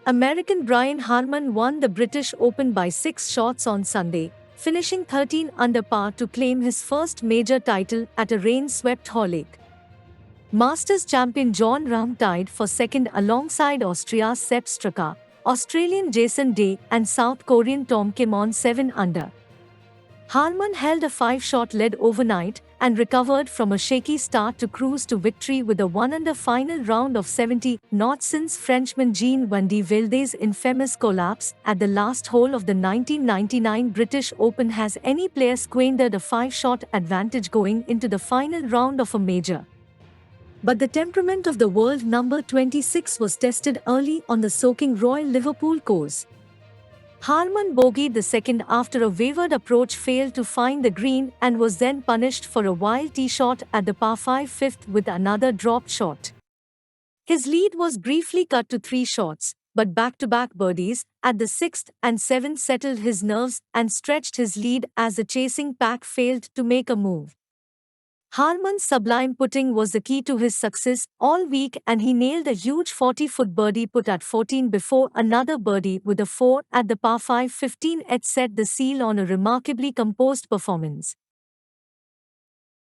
American Brian Harman won the British Open by 6 shots on Sunday, finishing 13 under par to claim his first major title at a rain-swept Horlick. Masters champion Jon Rahm tied for second alongside Austria's Sepp Straka, Australian Jason Day and South Korean Tom Kim on 7 under. Harman held a 5-shot lead overnight and recovered from a shaky start to cruise to victory with a 1-under final round of 70, not since Frenchman Jean-Van de Vilde's infamous collapse at the last hole of the 1999 British Open has any player squandered a 5-shot advantage going into the final round of a major. But the temperament of the world number 26 was tested early on the soaking Royal Liverpool course. Harman bogeyed the second after a wayward approach failed to find the green and was then punished for a wild tee shot at the par 5 fifth with another dropped shot. His lead was briefly cut to 3 shots, but back-to-back birdies at the 6th and 7th settled his nerves and stretched his lead as the chasing pack failed to make a move. Harman's sublime putting was the key to his success all week and he nailed a huge 40-foot birdie putt at 14 before another birdie with a 4 at the par 5 15th set the seal on a remarkably composed performance.